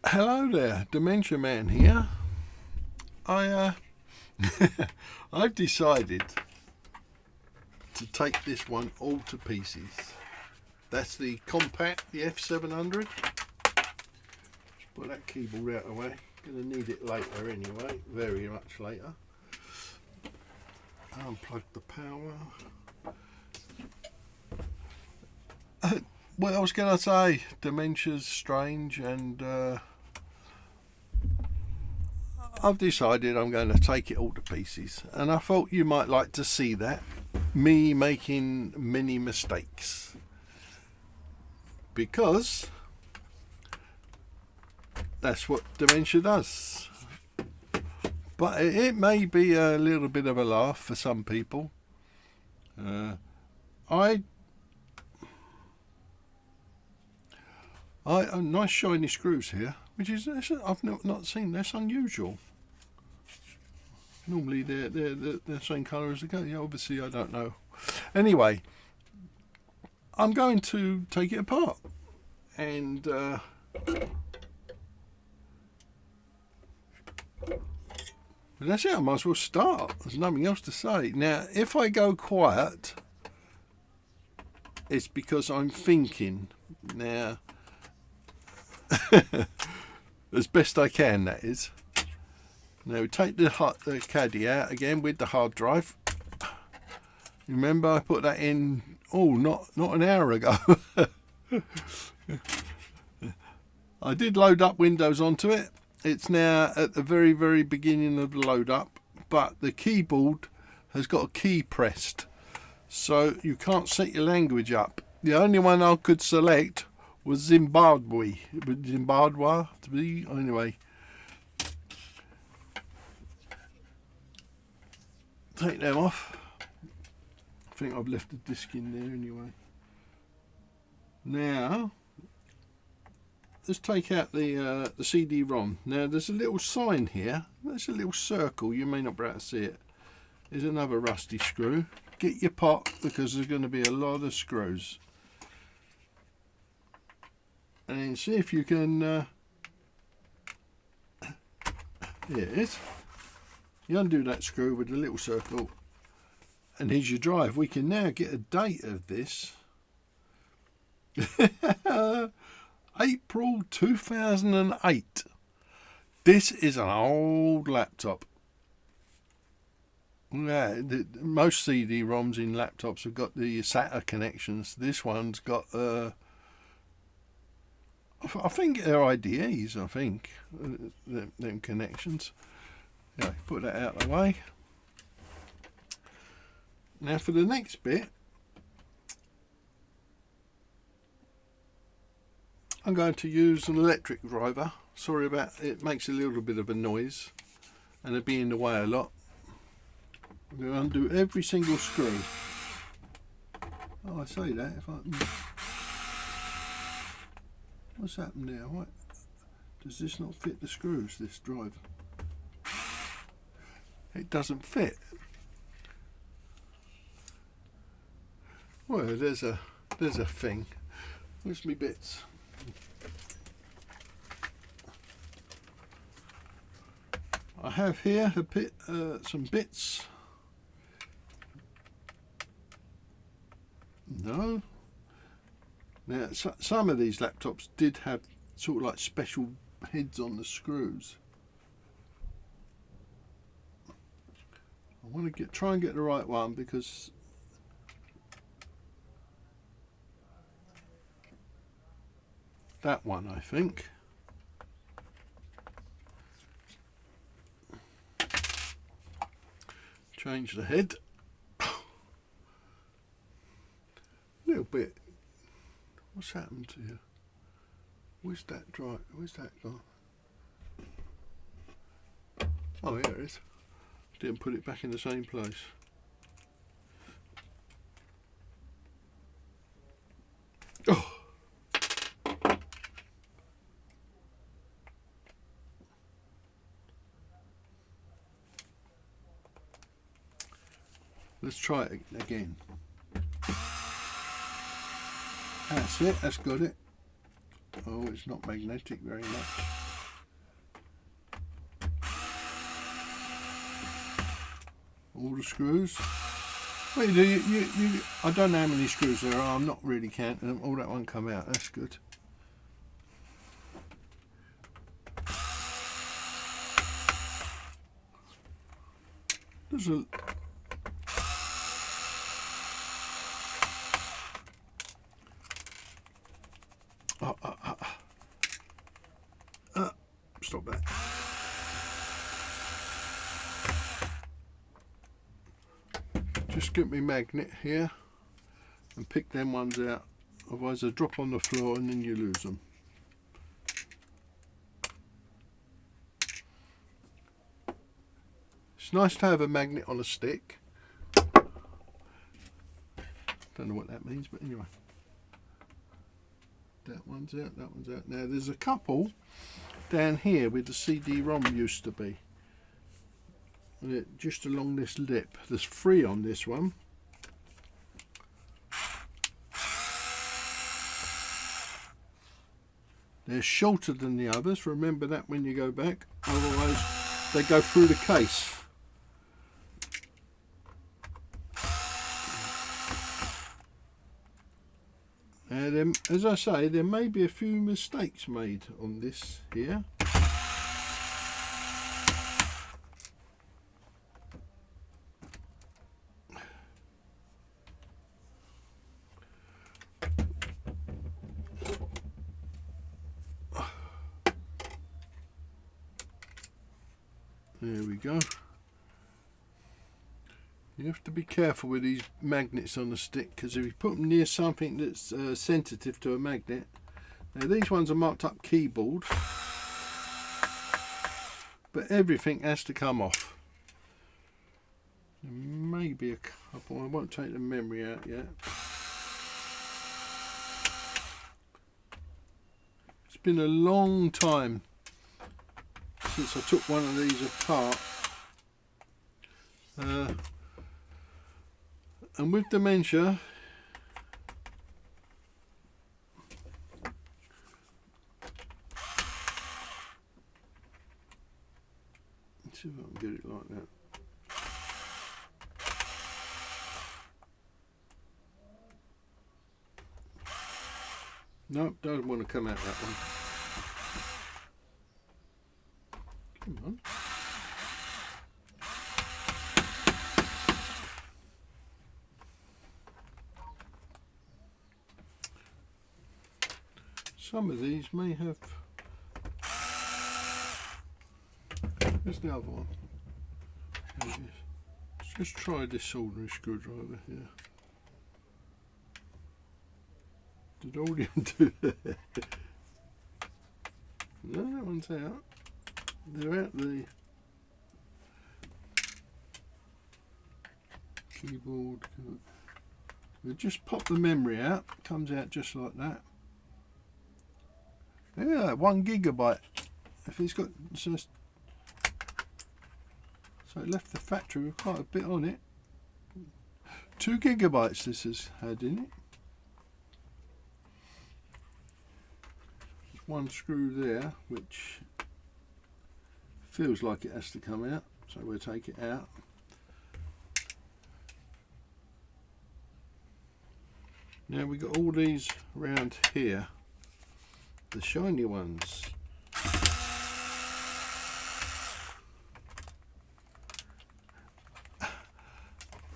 Hello there, Dementia Man here. I I've decided to take this one all to pieces. That's the Compaq, the F700. Just put that keyboard out of the way. Gonna need it later anyway, very much later. Unplug the power. What else can I say? Dementia's strange, and I've decided I'm going to take it all to pieces, and I thought you might like to see that, me making many mistakes, because that's what dementia does. But it may be a little bit of a laugh for some people. Nice shiny screws here, which is I've not seen. That's unusual. Normally they're the same colour as the gun. Yeah, obviously I don't know. Anyway, I'm going to take it apart, and that's it. I might as well start. There's nothing else to say. Now, if I go quiet, it's because I'm thinking. Now, as best I can, that is. Now we take the caddy out again with the hard drive. Remember, I put that in, not an hour ago. I did load up Windows onto it. It's now at the very, very beginning of the load up, but the keyboard has got a key pressed, so you can't set your language up. The only one I could select was Zimbabwe to be, anyway. Take them off. I think I've left the disc in there anyway. Now let's take out the CD-ROM. Now there's a little sign here. There's a little circle. You may not be able to see it. There's another rusty screw. Get your pot, because there's going to be a lot of screws. And see if you can. Here it is. You undo that screw with the little circle, and here's your drive. We can now get a date of this. April 2008. This is an old laptop. Yeah, most CD-ROMs in laptops have got the SATA connections. This one's got I think they're IDEs, I think, them connections. Yeah, put that out of the way. Now for the next bit, I'm going to use an electric driver. Sorry about it, makes a little bit of a noise, and it'll be in the way a lot. I'm going to undo every single screw. Oh, I say that, if I can... What's happened now? What? Does this not fit the screws, this driver? It doesn't fit. Well, there's a thing. Where's my bits? I have here a bit, some bits. No. Now, some of these laptops did have sort of like special heads on the screws. I want to try and get the right one, because that one, I think. Change the head. A little bit. What's happened to you? Where's that drive? Where's that gone? Oh, here it is. Didn't put it back in the same place. Oh. Let's try it again. That's it, that's got it. Oh, it's not magnetic very much. all the screws. What you do, I don't know how many screws there are, I'm not really counting them. All that one come out, that's good. There's a stop that. Just get me magnet here and pick them ones out, otherwise they drop on the floor and then you lose them. It's nice to have a magnet on a stick. Don't know what that means, but anyway. That one's out, that one's out. Now there's a couple down here where the CD-ROM used to be. Just along this lip. There's 3 on this one. They're shorter than the others. Remember that when you go back. Otherwise they go through the case. And as I say, there may be a few mistakes made on this here. There we go. You have to be careful with these magnets on the stick, because if you put them near something that's sensitive to a magnet. Now these ones are marked up keyboard, but everything has to come off. There may be a couple, I won't take the memory out yet. It's been a long time since I took one of these apart. And with dementia, let's see if I can get it like that. Nope, don't want to come out that one. Come on. Some of these may have. Where's the other one? There it is. Let's just try this ordinary screwdriver here. Did all you do that? No, that one's out. They're out the keyboard. We just pop the memory out. Comes out just like that. Yeah, 1 gigabyte. If it's got so it left the factory with quite a bit on it. 2 gigabytes this has had in it. There's 1 screw there which feels like it has to come out, so we'll take it out. Now we've got all these around here. The shiny ones.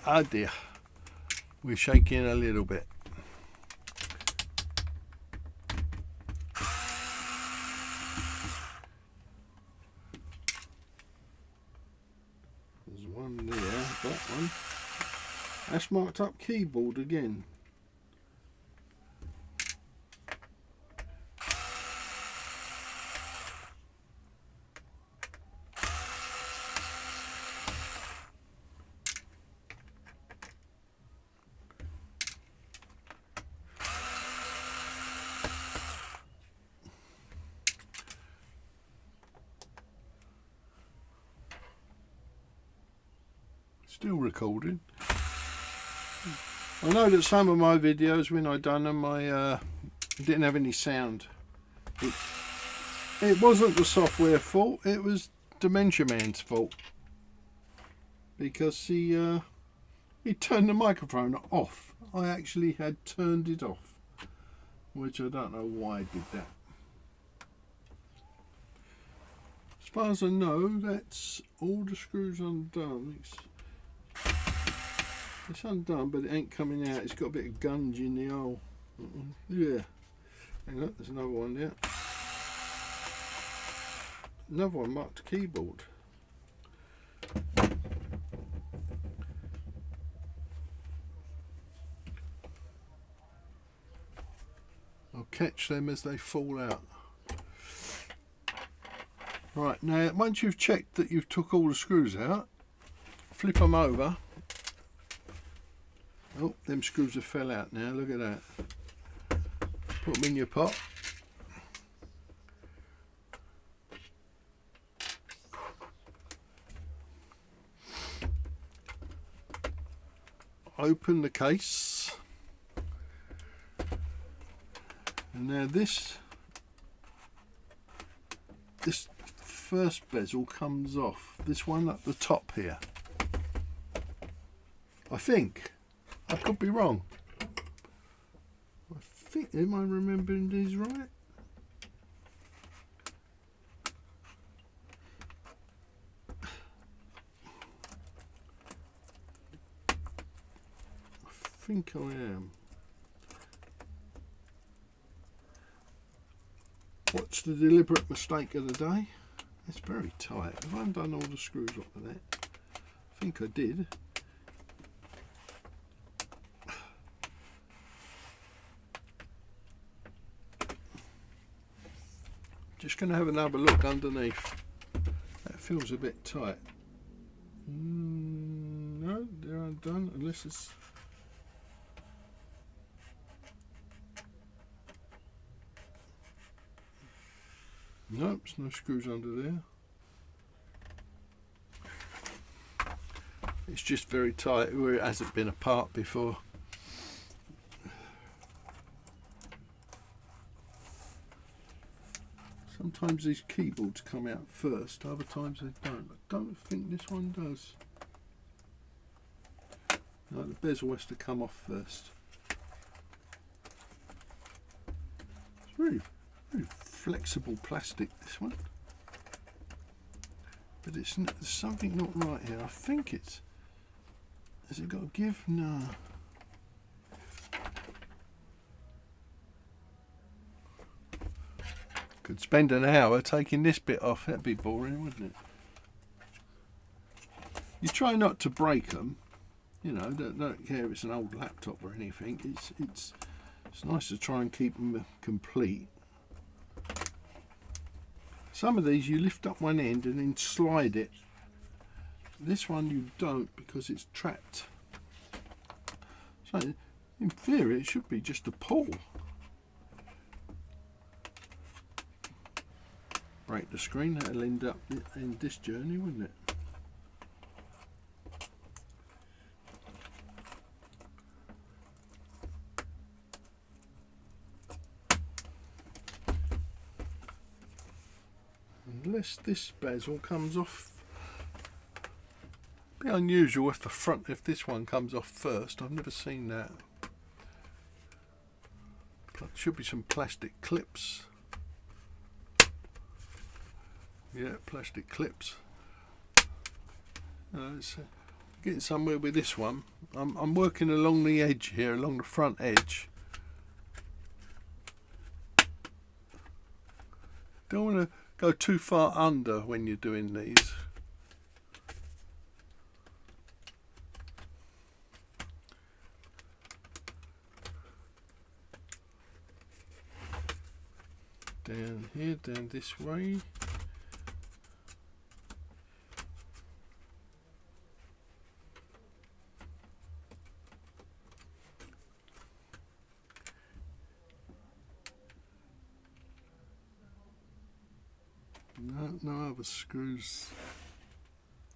Oh dear, we're shaking a little bit. There's one there, that one. That's marked up keyboard again. Still recording. I know that some of my videos, when I done them, I didn't have any sound. It wasn't the software fault, it was Dementia Man's fault. because he turned the microphone off. I actually had turned it off, which I don't know why I did that. As far as I know, that's all the screws undone. It's undone, but it ain't coming out. It's got a bit of gunge in the hole. Yeah. Hang on, there's another one there. Another one marked keyboard. I'll catch them as they fall out. Right, now once you've checked that you've took all the screws out, flip them over. Oh, them screws have fell out now, look at that. Put them in your pot. Open the case. And now this first bezel comes off. This one at the top here. I think. I could be wrong. I think, am I remembering these right? I think I am. What's the deliberate mistake of the day? It's very tight. Have I undone all the screws off of that? I think I did. Just going to have another look underneath. That feels a bit tight. No, they're undone unless it's... Nope, there's no screws under there. It's just very tight where it hasn't been apart before. Sometimes these keyboards come out first, other times they don't. I don't think this one does. No, the bezel has to come off first. It's really flexible plastic, this one. But there's something not right here. I think it's... Has it got a give? No. Could spend an hour taking this bit off. That'd be boring, wouldn't it? You try not to break them. You know, don't care if it's an old laptop or anything. It's nice to try and keep them complete. Some of these you lift up one end and then slide it. This one you don't because it's trapped. So in theory it should be just a pull. Break the screen, that'll end up in this journey, wouldn't it? Unless this bezel comes off. It'd be unusual if this one comes off first. I've never seen that. There should be some plastic clips. Yeah, plastic clips. It's getting somewhere with this one. I'm working along the edge here, along the front edge. Don't want to go too far under when you're doing these. Down here, down this way. No other screws.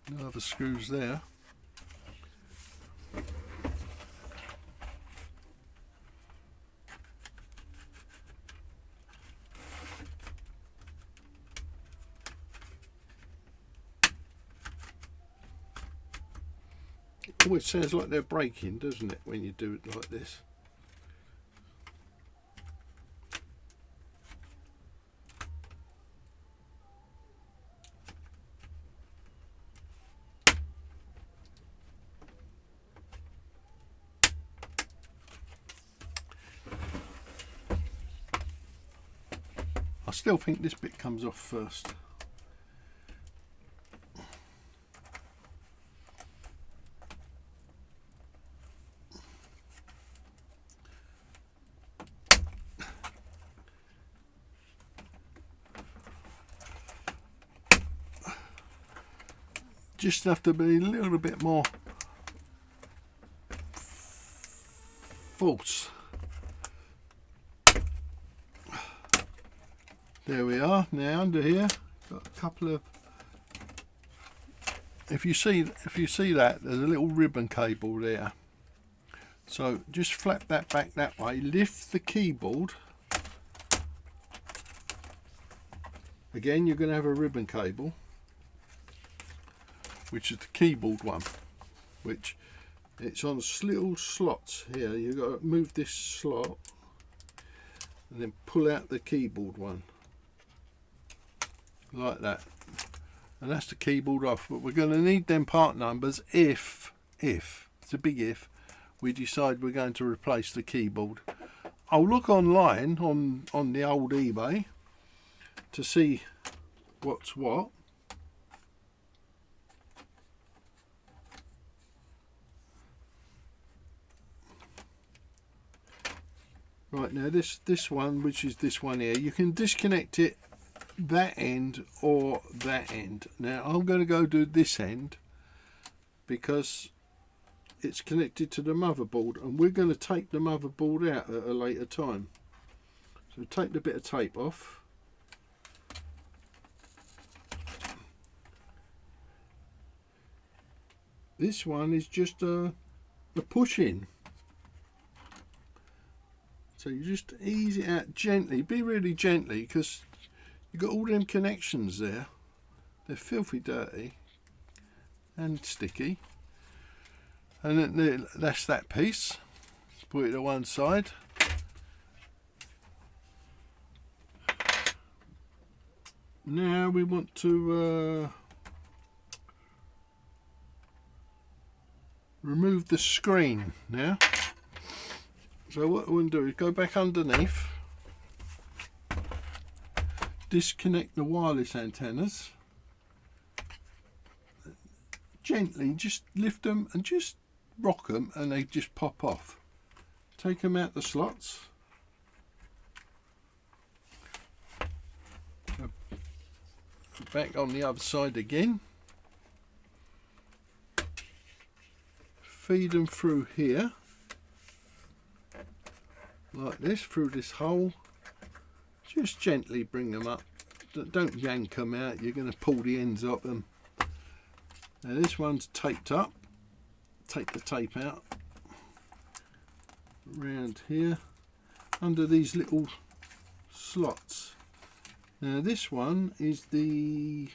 No other screws there. Always sounds like they're breaking, doesn't it, when you do it like this? I still think this bit comes off first. Just have to be a little bit more false. There we are. Now under here, got a couple of. If you see that, there's a little ribbon cable there. So just flap that back that way. Lift the keyboard. Again, you're going to have a ribbon cable, which is the keyboard one, which it's on little slots here. You've got to move this slot and then pull out the keyboard one like that, and that's the keyboard off. But we're going to need them part numbers if it's a big if we decide we're going to replace the keyboard. I'll look online on the old eBay to see what's what. Right, now this one, which is this one here, you can disconnect it that end or that end. Now I'm going to go do this end because it's connected to the motherboard, and we're going to take the motherboard out at a later time. So take the bit of tape off. This one is just a push in. So you just ease it out gently, be really gently, because you've got all them connections there. They're filthy dirty and sticky. And then that's that piece. Put it to one side. Now we want to remove the screen now. So what we're going to do is go back underneath, disconnect the wireless antennas, gently just lift them and just rock them and they just pop off. Take them out the slots. Back on the other side again. Feed them through here. Like this, through this hole. Just gently bring them up. Don't yank them out, you're going to pull the ends of them. Now this one's taped up. Take the tape out. Around here, under these little slots. Now this one is the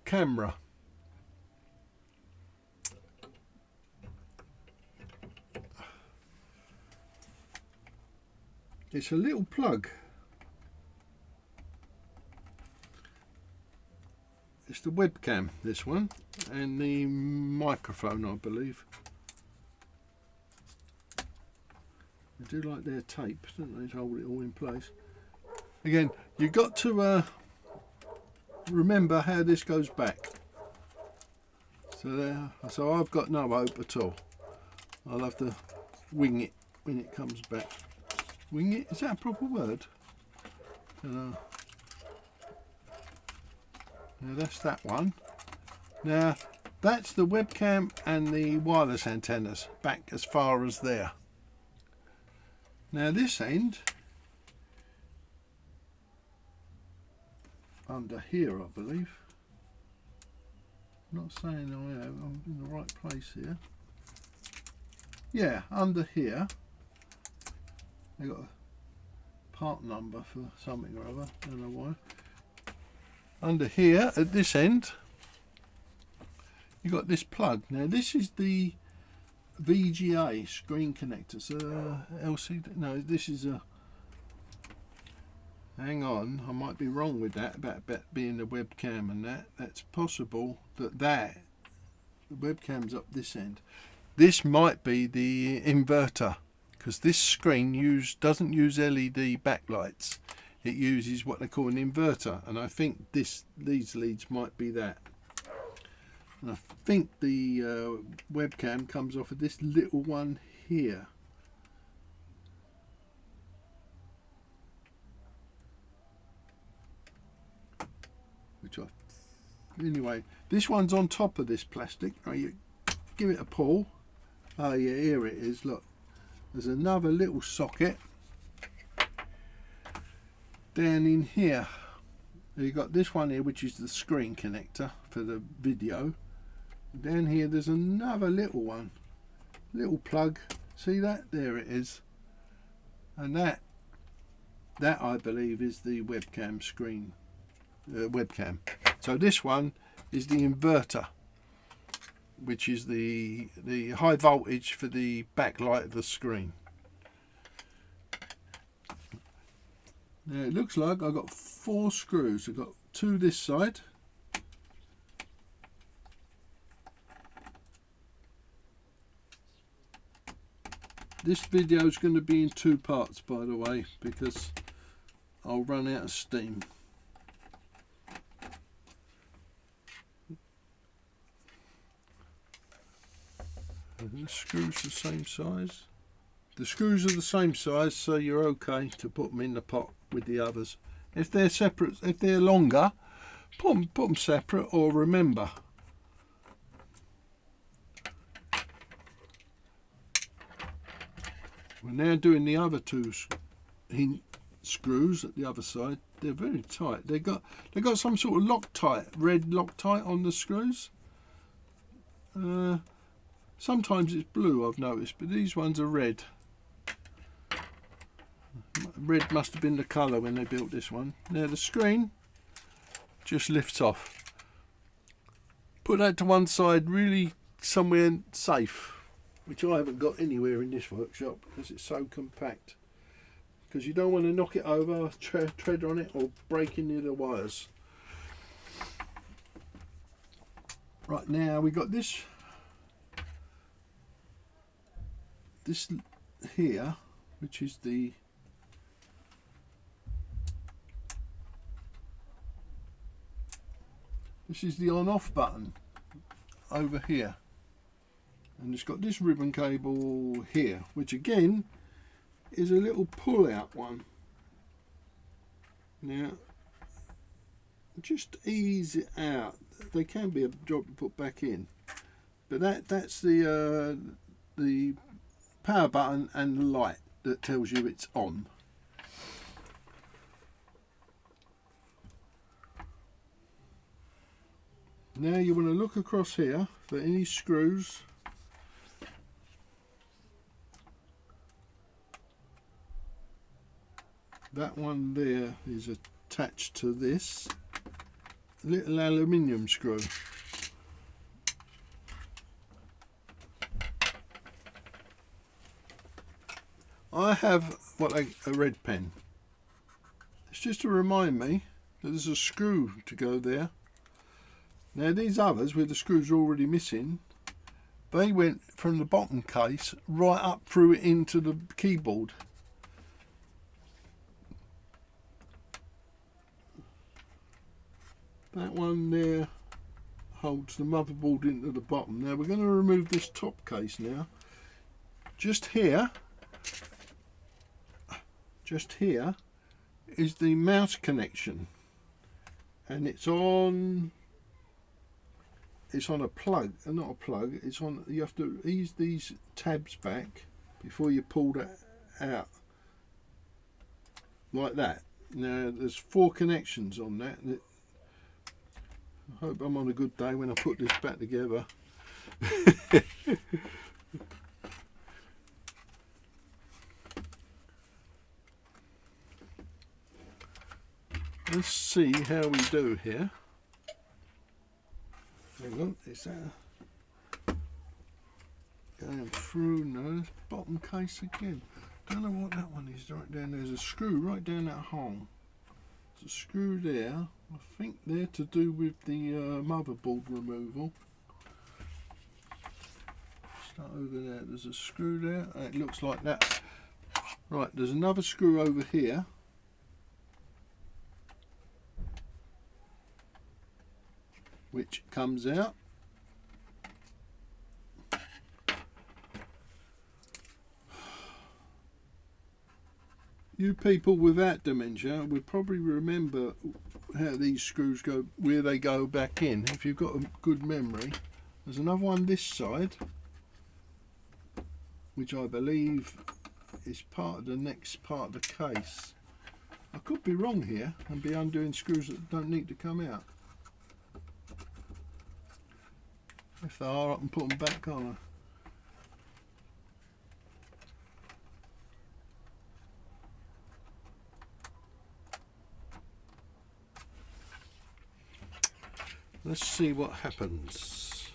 camera. It's a little plug. It's the webcam, this one, and the microphone, I believe. They do like their tape, don't they, to hold it all in place. Again, you've got to remember how this goes back. So there, so I've got no hope at all. I'll have to wing it when it comes back. Wing it? Is that a proper word? Now that's that one. Now that's the webcam and the wireless antennas back as far as there. Now this end, under here I believe. I'm not saying I am, I'm in the right place here. Yeah, under here. They got a part number for something or other, don't know why. Under here at this end you got this plug. Now this is the VGA screen connector. So LCD. No, this is a. Hang on, I might be wrong with that about being the webcam and that. That's possible that the webcam's up this end. This might be the inverter, because this screen doesn't use LED backlights. It uses what they call an inverter, and I think these leads might be that. And I think the webcam comes off of this little one here. Anyway, this one's on top of this plastic. Oh, you give it a pull. Oh yeah, here it is. Look, there's another little socket down in here. You got this one here, which is the screen connector for the video. Down here there's another little one, little plug. See that? There it is. And that I believe is the webcam screen. Webcam. So this one is the inverter, which is the high voltage for the backlight of the screen. Now it looks like I've got 4 screws. I've got 2 this side, this video is going to be in 2 parts, by the way, because I'll run out of steam. And the screws the same size. The screws are the same size, so you're okay to put them in the pot with the others. If they're separate, if they're longer, put them separate, or remember. We're now doing the other 2 screws at the other side. They're very tight. They got some sort of Loctite, red Loctite on the screws. Sometimes it's blue, I've noticed, but these ones are red. Red must have been the colour when they built this one. Now the screen just lifts off. Put that to one side, really somewhere safe, which I haven't got anywhere in this workshop because it's so compact. Because you don't want to knock it over, tread on it, or break any of the wires. Right, now we got this here, which is the on-off button over here, and it's got this ribbon cable here, which again is a little pull-out one. Now just ease it out. They can be a job to put back in, but that's the power button and the light that tells you it's on. Now you want to look across here for any screws. That one there is attached to this little aluminium screw. I have a red pen. It's just to remind me that there's a screw to go there. Now these others with the screws already missing, they went from the bottom case right up through it into the keyboard. That one there holds the motherboard into the bottom. Now we're going to remove this top case now. Just here is the mouse connection, and it's on a plug, not a plug, it's on, you have to ease these tabs back before you pull that out, like that. Now there's 4 connections on that. I hope I'm on a good day when I put this back together. Let's see how we do here. Hang on, is that and through. No, bottom case again. Don't know what that one is. Right down there's a screw right down that hole. There's a screw there. I think they're to do with the motherboard removal. Start over there. There's a screw there. It looks like that. Right, there's another screw over here. Which comes out. You people without dementia would probably remember how these screws go, where they go back in, if you've got a good memory. There's another one this side, which I believe is part of the next part of the case. I could be wrong here and be undoing screws that don't need to come out. If they are, I can put them back on. Let's see what happens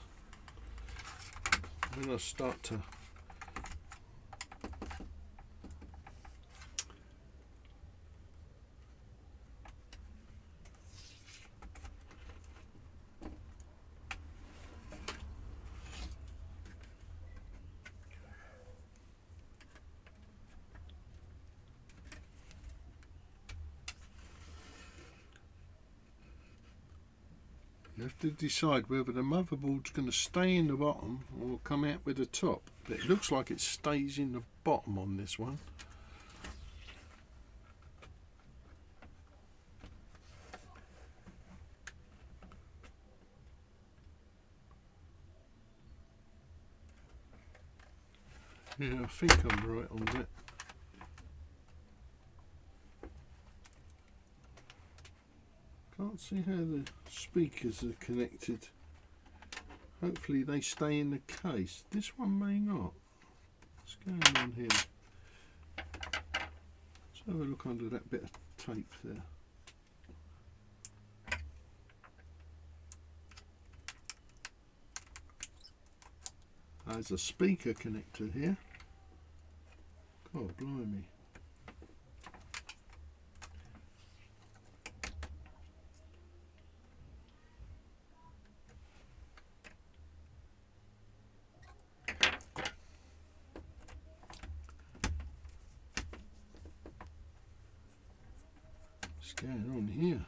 when I start to You have to decide whether the motherboard's going to stay in the bottom or come out with the top. But it looks like it stays in the bottom on this one. Yeah, I think I'm right on that. Can't see how the speakers are connected. Hopefully they stay in the case. This one may not. What's going on here? Let's have a look under that bit of tape there. There's a speaker connector here. God blimey. What's going on here?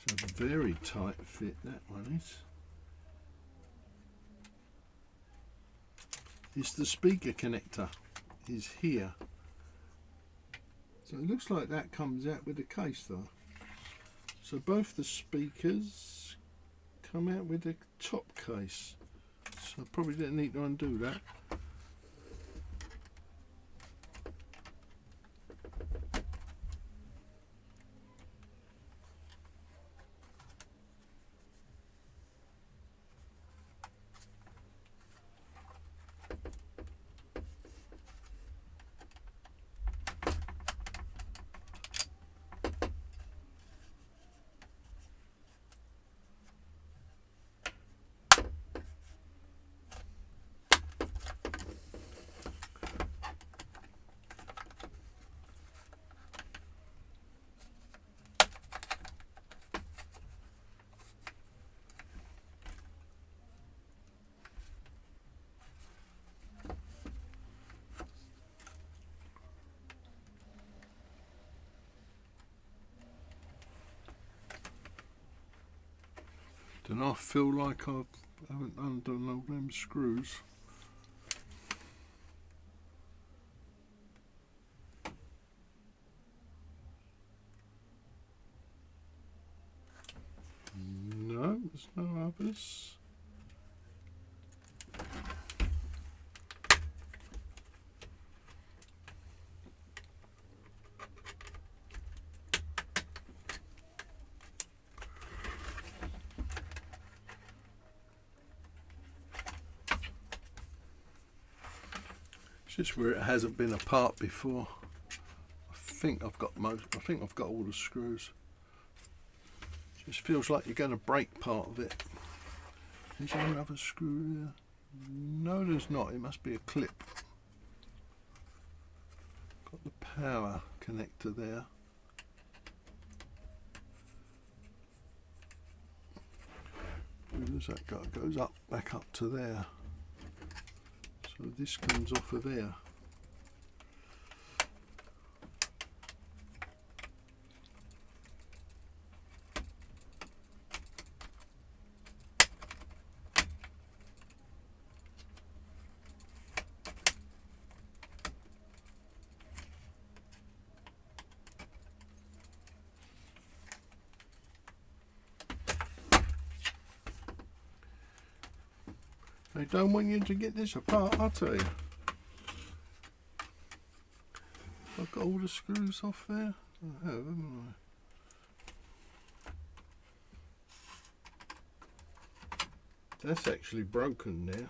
It's a very tight fit, that one is. It's the speaker connector is here. So it looks like that comes out with the case though. So both the speakers come out with the top case. So I probably didn't need to undo that. And I feel like I haven't undone all them screws. No, there's no others. Just where it hasn't been apart before. I think I've got all the screws. Just feels like you're going to break part of it. Is there another screw there? No, there's not. It must be a clip. Got the power connector there. Where does that go? It goes up, back up to there. So this comes off of there. They don't want you to get this apart, I'll tell you. I've got all the screws off there. I have, haven't I? That's actually broken there.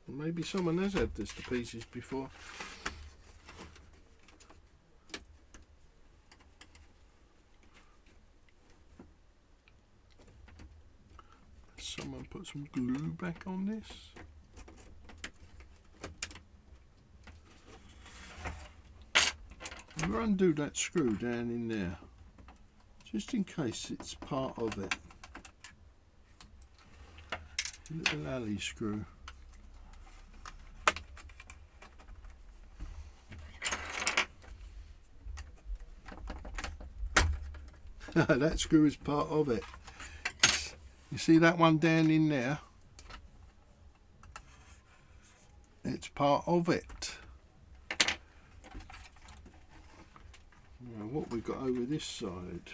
Maybe someone has had this to pieces before. Someone put some glue back on this. We'll undo that screw down in there, just in case it's part of it. A little alley screw. That screw is part of it. You see that one down in there? It's part of it. Now what we've got over this side.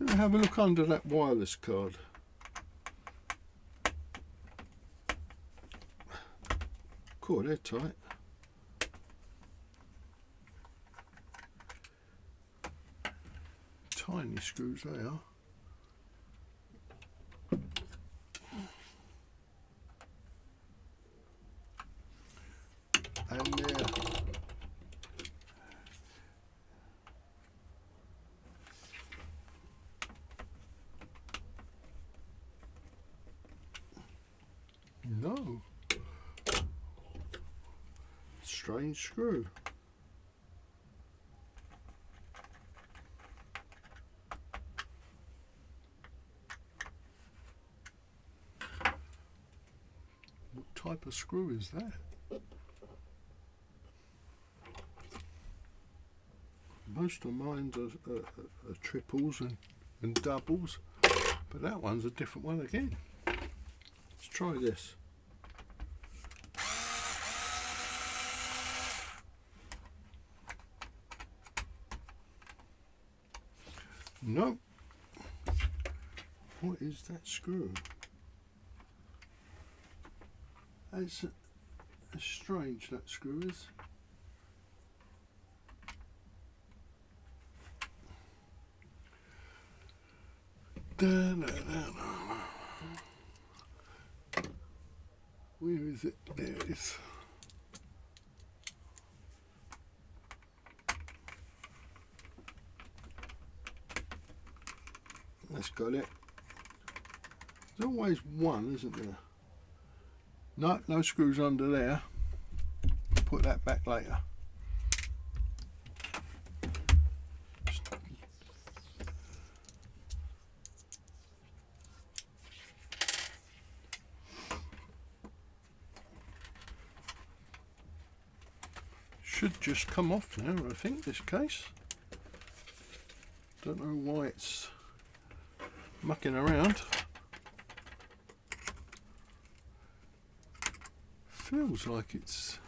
I'm going to have a look under that wireless card. Cool, they're tight. Tiny screws they are. And they're no. Strange screw. What type of screw is that? Most of mine are triples and doubles, but that one's a different one again. Let's try this. No. What is that screw? It's strange, that screw is. Where is it? There it is. That's got it. There's always one, isn't there? No, no screws under there. Put that back later. Should just come off now, I think, this case. Don't know why it's mucking around. Feels like it's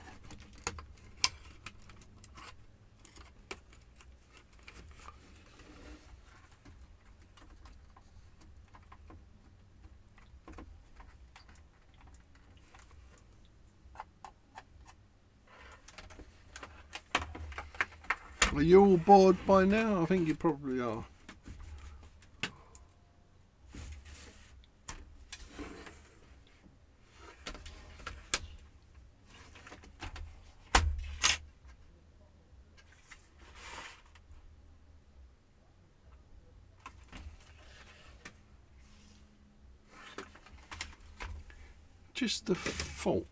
Are you all bored by now? I think you probably are. just the fault.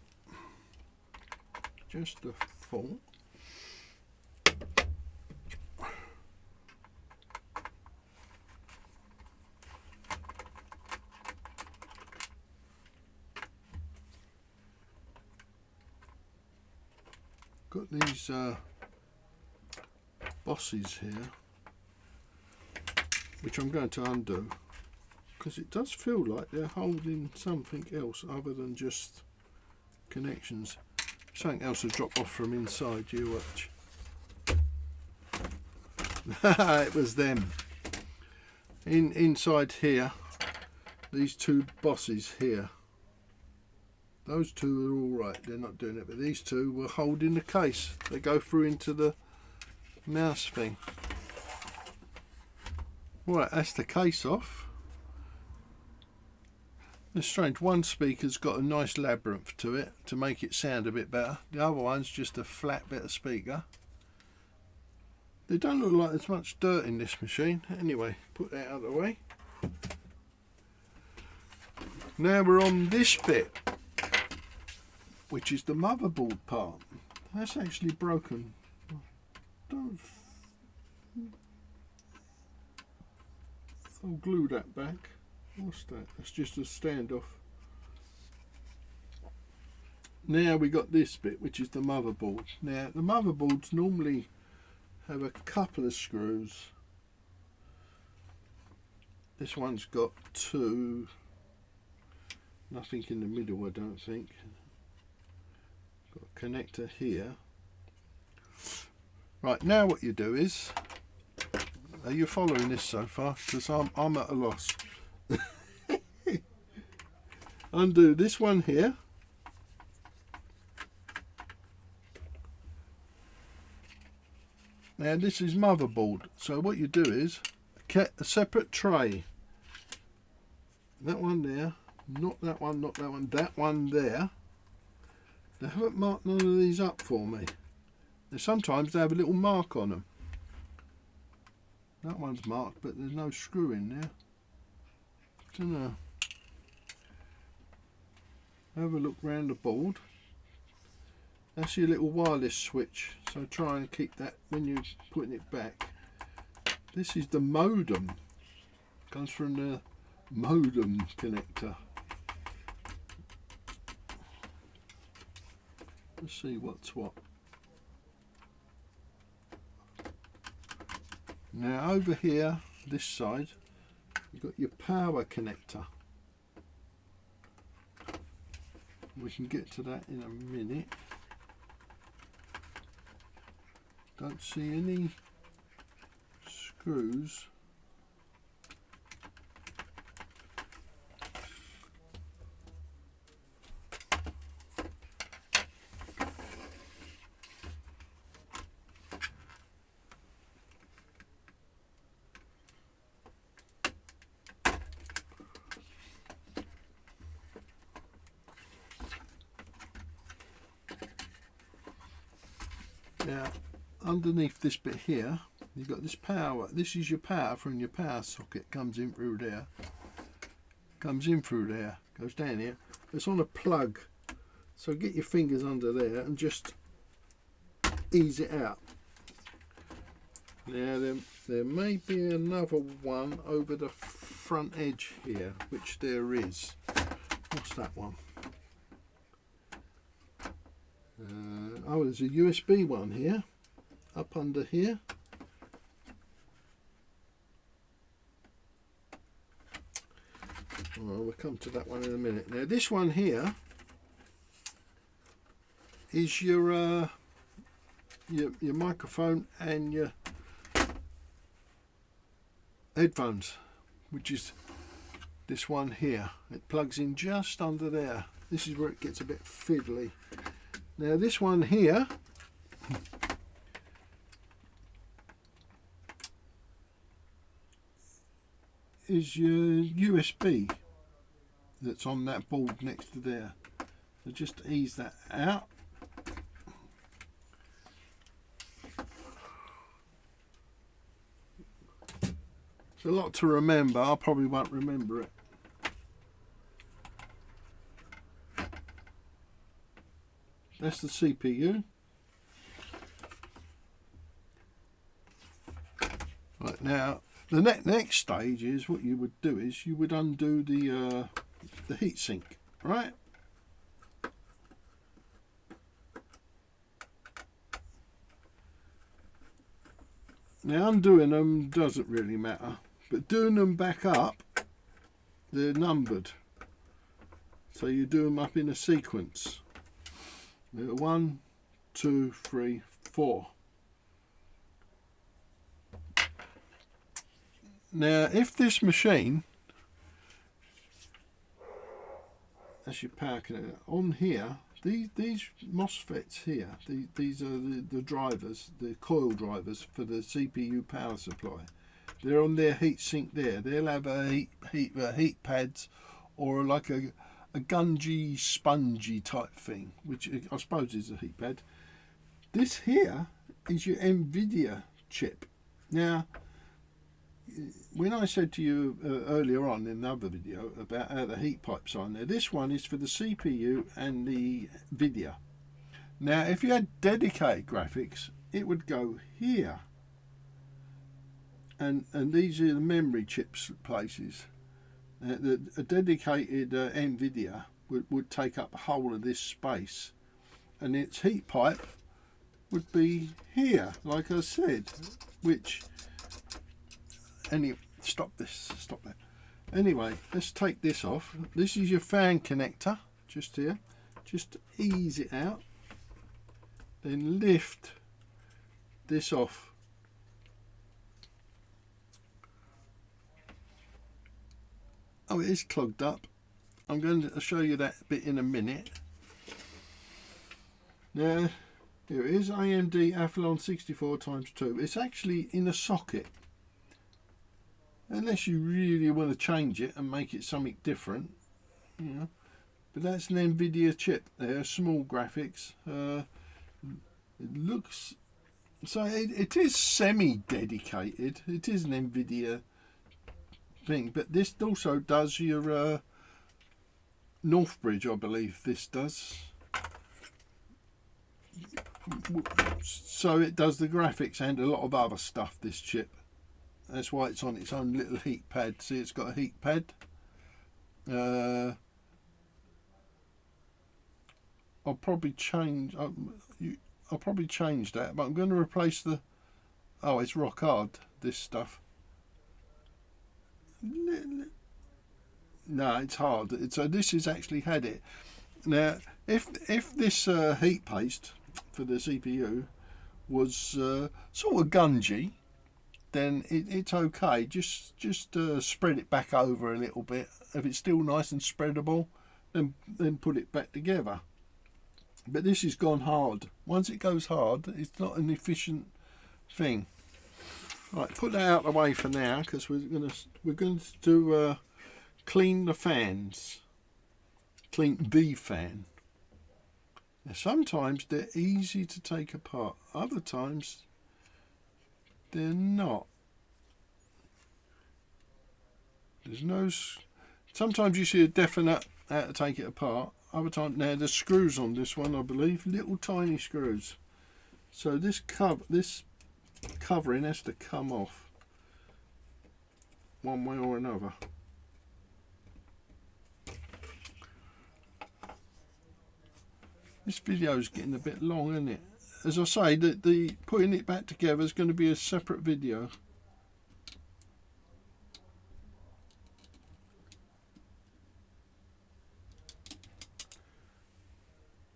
Just the fault. Got these bosses here, which I'm going to undo, because it does feel like they're holding something else other than just connections. Something else will drop off from inside, you watch. It was them. Inside here, these two bosses here, those two are all right, they're not doing it, but these two were holding the case. They go through into the mouse thing. Right, that's the case off. It's strange, one speaker's got a nice labyrinth to it to make it sound a bit better. The other one's just a flat bit of speaker. They don't look like there's much dirt in this machine. Anyway, put that out of the way. Now we're on this bit, which is the motherboard part. That's actually broken. I'll glue that back. What's that? That's just a standoff. Now we got this bit, which is the motherboard. Now the motherboards normally have a couple of screws. This one's got two. Nothing in the middle, I don't think. Got a connector here. Right, now what you do is, are you following this so far? Because I'm at a loss. Undo this one here. Now this is motherboard. So what you do is get a separate tray. That one there, not that one, not that one, that one there. They haven't marked none of these up for me. Now sometimes they have a little mark on them. That one's marked, but there's no screw in there. I don't know. Have a look round the board. That's your little wireless switch, so try and keep that when you're putting it back. This is the modem. Comes from the modem connector. Let's see what's what. Now over here, this side, you've got your power connector. We can get to that in a minute. Don't see any screws. Now, underneath this bit here, you've got this power. This is your power from your power socket. Comes in through there. Comes in through there. Goes down here. It's on a plug. So get your fingers under there and just ease it out. Now there may be another one over the front edge here, which there is. What's that one? Oh, there's a USB one here, up under here. Well, we'll come to that one in a minute. Now this one here is your microphone and your headphones, which is this one here. It plugs in just under there. This is where it gets a bit fiddly. Now this one here is your USB that's on that board next to there. So just ease that out. It's a lot to remember. I probably won't remember it. That's the CPU. Right, now the next stage is what you would do is you would undo the heatsink, right? Now undoing them doesn't really matter, but doing them back up, they're numbered. So you do them up in a sequence. 1, 2, 3, 4. Now if this machine, that's your power connector, on here, these MOSFETs here, these are the drivers, the coil drivers for the CPU power supply. They're on their heat sink there. They'll have a heat pads or like a gungy, spongy type thing, which I suppose is a heat pad. This here is your NVIDIA chip. Now, when I said to you earlier on in another video about how the heat pipes are on there, this one is for the CPU and the video. Now, if you had dedicated graphics, it would go here. And these are the memory chips places. A dedicated NVIDIA would take up the whole of this space, and its heat pipe would be here, like I said, which stop that. Anyway, let's take this off. This is your fan connector, just here. Just ease it out, then lift this off. Oh, it is clogged up. I'm going to show you that bit in a minute. Now, here it is, AMD Athlon 64x2. It's actually in a socket. Unless you really want to change it and make it something different, you know. But that's an NVIDIA chip there, small graphics. It looks, so it is semi-dedicated. It is an NVIDIA thing, but this also does your Northbridge, I believe this does. So it does the graphics and a lot of other stuff, this chip. That's why it's on its own little heat pad. See, it's got a heat pad. I'll probably change. I'll probably change that, but I'm going to replace the. Oh, it's rock hard, this stuff. No, it's hard. So this has actually had it. Now, if this heat paste for the CPU was sort of gungy, then it's okay. Just spread it back over a little bit. If it's still nice and spreadable, then put it back together. But this has gone hard. Once it goes hard, it's not an efficient thing. Right, put that out of the way for now, because we're going to clean the fans. Clean the fan. Now, sometimes they're easy to take apart. Other times they're not. There's no. Sometimes you see a definite how to take it apart. Other times, now there's screws on this one, I believe, little tiny screws. So this covering has to come off one way or another. This video is getting a bit long, isn't it? As I say, the putting it back together is going to be a separate video.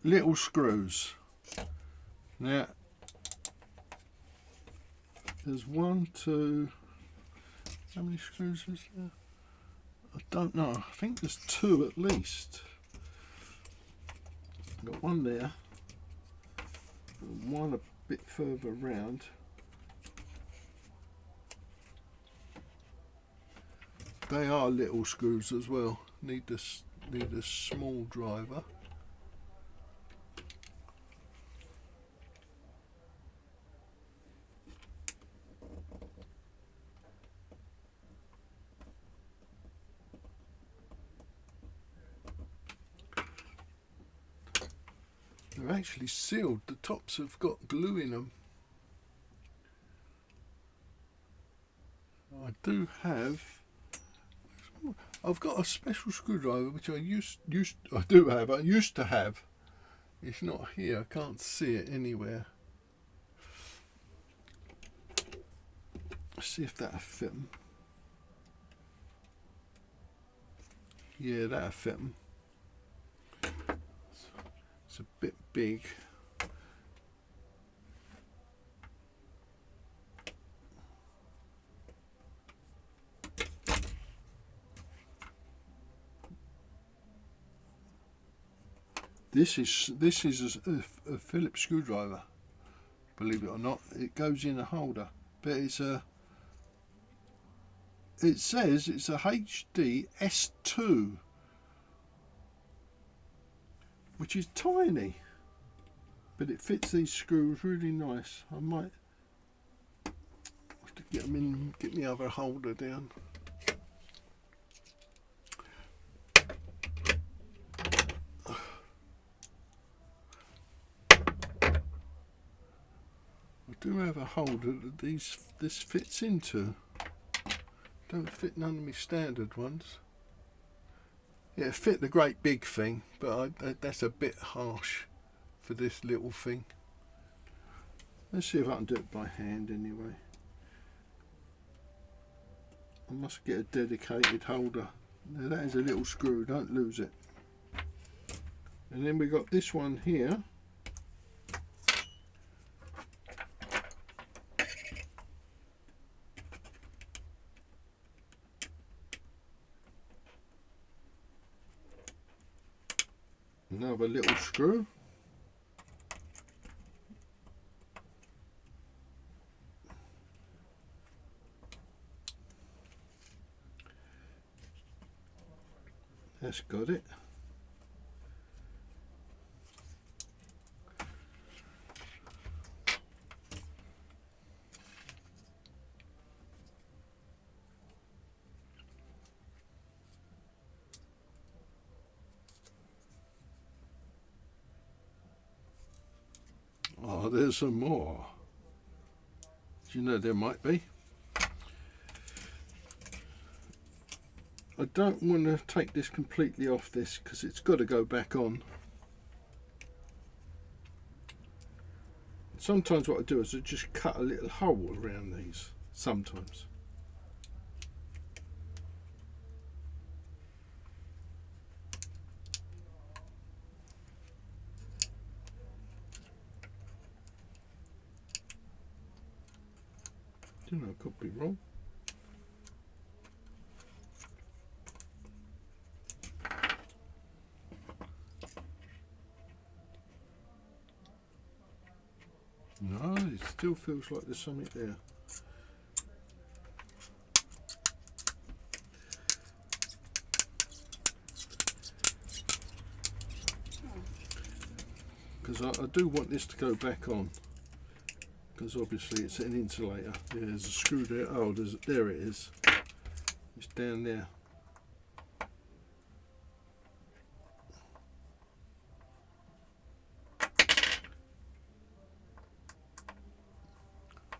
Little screws. Now, there's 1, 2. How many screws is there? I don't know. I think there's 2 at least. Got one there, and one a bit further round. They are little screws as well. Need a small driver. They're actually sealed. The tops have got glue in them. I've got a special screwdriver which I used to have. It's not here. I can't see it anywhere. Let's see if that'll fit them. Yeah, that'll fit them. It's a bit big. This is a Phillips screwdriver. Believe it or not, it goes in a holder, but it's a. It says it's a HD S2, which is tiny, but it fits these screws really nice. I might have to get them in, get the other holder down. I do have a holder that this fits into. Don't fit none of my standard ones. Yeah, it fit the great big thing, but that's a bit harsh for this little thing. Let's see if I can do it by hand anyway. I must get a dedicated holder. Now that is a little screw, don't lose it. And then we got this one here. Another little screw. That's got it. Oh, there's some more. Do you know there might be? I don't want to take this completely off this because it's got to go back on. Sometimes what I do is I just cut a little hole around these. Sometimes. I could be wrong. No, it still feels like there's something there. Because I do want this to go back on. Because obviously it's an insulator. Yeah, there's a screw there. Oh, there it is. It's down there.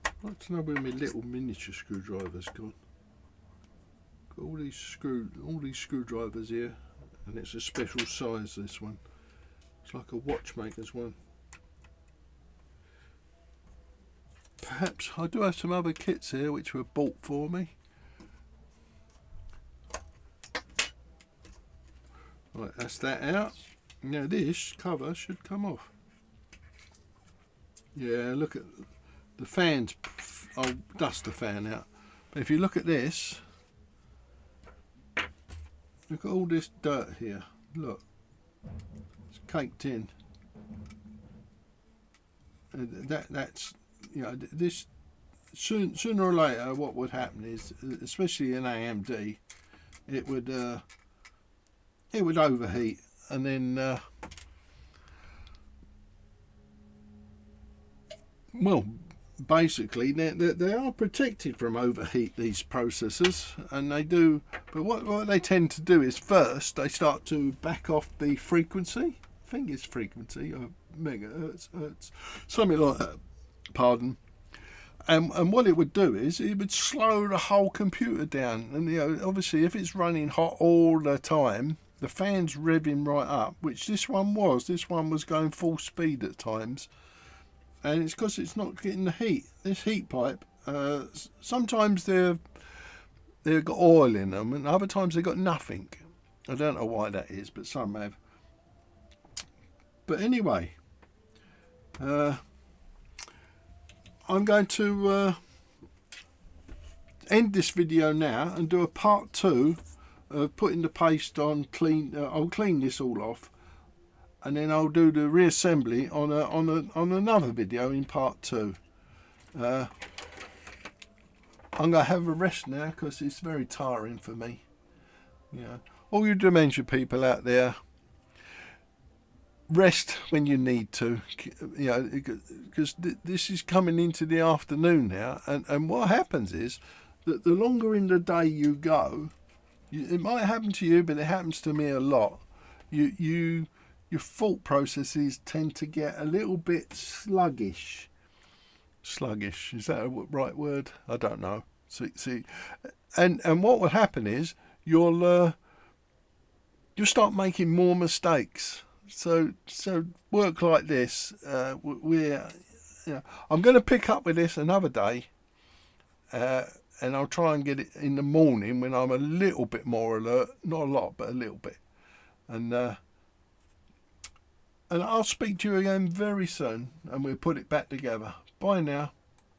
I'd like to know where my little miniature screwdriver's gone. Got all these screwdrivers here, and it's a special size. This one. It's like a watchmaker's one. Perhaps I do have some other kits here which were bought for me. Right, that's that out. Now this cover should come off. Yeah, look at the fans. I'll dust the fan out. But if you look at this, look at all this dirt here. Look, it's caked in. That's. You know, this sooner or later, what would happen is, especially in AMD, it would overheat, and then well, basically they are protected from overheat, these processors, and they do. But what they tend to do is first they start to back off the frequency. I think it's frequency. megahertz, hertz, something like that. Pardon. And what it would do is it would slow the whole computer down. And you know, obviously, if it's running hot all the time, the fan's revving right up, which this one was. This one was going full speed at times, and it's because it's not getting the heat. This heat pipe, sometimes they've got oil in them, and other times they've got nothing. I don't know why that is, but some have. But anyway, I'm going to end this video now and do a part 2 of putting the paste on. I'll clean this all off, and then I'll do the reassembly on another video in part 2. I'm going to have a rest now because it's very tiring for me. Yeah, all you dementia people out there, rest when you need to, you know, because this is coming into the afternoon now, and what happens is that the longer in the day you go, it might happen to you, but it happens to me a lot. Your thought processes tend to get a little bit sluggish. Sluggish, is that a right word? I don't know. See, and what will happen is you'll start making more mistakes. So work like this. I'm going to pick up with this another day, and I'll try and get it in the morning when I'm a little bit more alert. Not a lot, but a little bit. And I'll speak to you again very soon, and we'll put it back together. Bye now.